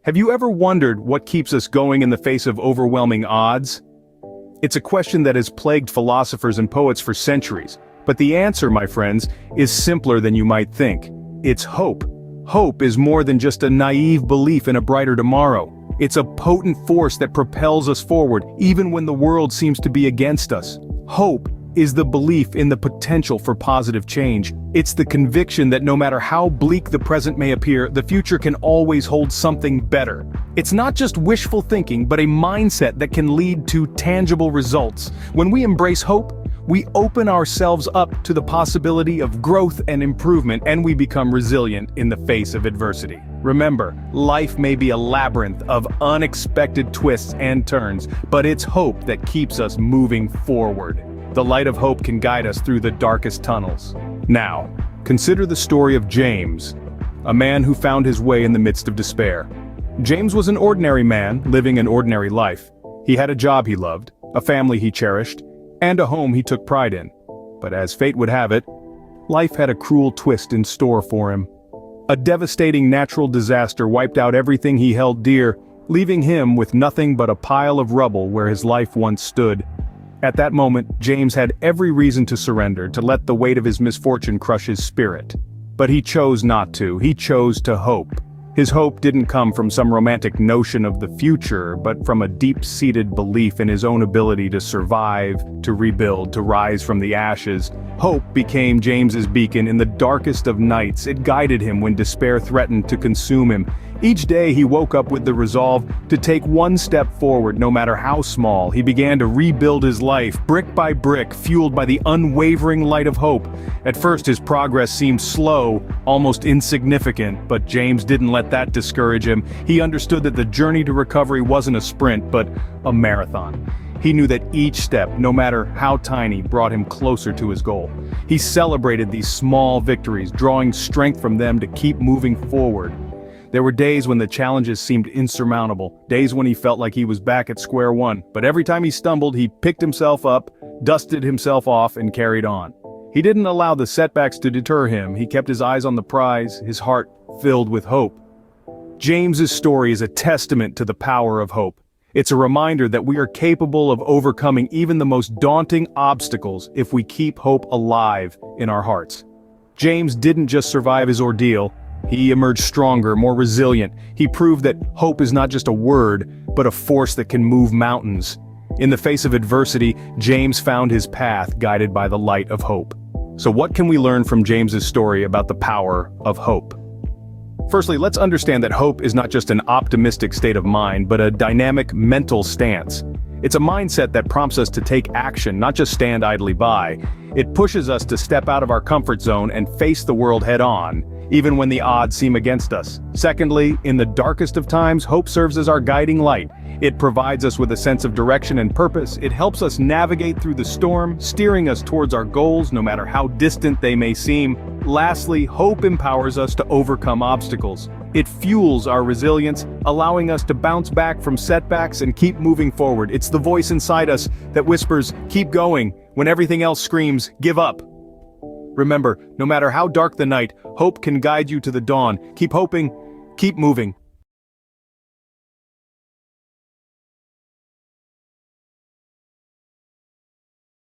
Have you ever wondered what keeps us going in the face of overwhelming odds? It's a question that has plagued philosophers and poets for centuries, but the answer, my friends, is simpler than you might think. It's hope. Hope is more than just a naive belief in a brighter tomorrow. It's a potent force that propels us forward, even when the world seems to be against us. Hope is the belief in the potential for positive change. It's the conviction that no matter how bleak the present may appear, the future can always hold something better. It's not just wishful thinking, but a mindset that can lead to tangible results. When we embrace hope, we open ourselves up to the possibility of growth and improvement, and we become resilient in the face of adversity. Remember, life may be a labyrinth of unexpected twists and turns, but it's hope that keeps us moving forward. The light of hope can guide us through the darkest tunnels. Now, consider the story of James, a man who found his way in the midst of despair. James was an ordinary man living an ordinary life. He had a job he loved, a family he cherished, and a home he took pride in. But as fate would have it, life had a cruel twist in store for him. A devastating natural disaster wiped out everything he held dear, leaving him with nothing but a pile of rubble where his life once stood. At that moment, James had every reason to surrender, to let the weight of his misfortune crush his spirit. But he chose not to. He chose to hope. His hope didn't come from some romantic notion of the future, but from a deep-seated belief in his own ability to survive, to rebuild, to rise from the ashes. Hope became James's beacon in the darkest of nights. It guided him when despair threatened to consume him. Each day he woke up with the resolve to take one step forward, no matter how small. He began to rebuild his life, brick by brick, fueled by the unwavering light of hope. At first his progress seemed slow, almost insignificant, but James didn't let that discourage him. He understood that the journey to recovery wasn't a sprint, but a marathon. He knew that each step, no matter how tiny, brought him closer to his goal. He celebrated these small victories, drawing strength from them to keep moving forward. There were days when the challenges seemed insurmountable, days when he felt like he was back at square one, but every time he stumbled, he picked himself up, dusted himself off, and carried on. He didn't allow the setbacks to deter him. He kept his eyes on the prize, his heart filled with hope. James's story is a testament to the power of hope. It's a reminder that we are capable of overcoming even the most daunting obstacles if we keep hope alive in our hearts. James didn't just survive his ordeal. He emerged stronger, more resilient. He proved that hope is not just a word, but a force that can move mountains. In the face of adversity, James found his path guided by the light of hope. So what can we learn from James's story about the power of hope? Firstly, let's understand that hope is not just an optimistic state of mind, but a dynamic mental stance. It's a mindset that prompts us to take action, not just stand idly by. It pushes us to step out of our comfort zone and face the world head-on, even when the odds seem against us. Secondly, in the darkest of times, hope serves as our guiding light. It provides us with a sense of direction and purpose. It helps us navigate through the storm, steering us towards our goals, no matter how distant they may seem. Lastly, hope empowers us to overcome obstacles. It fuels our resilience, allowing us to bounce back from setbacks and keep moving forward. It's the voice inside us that whispers, "Keep going," when everything else screams, "Give up." Remember, no matter how dark the night, hope can guide you to the dawn. Keep hoping, keep moving.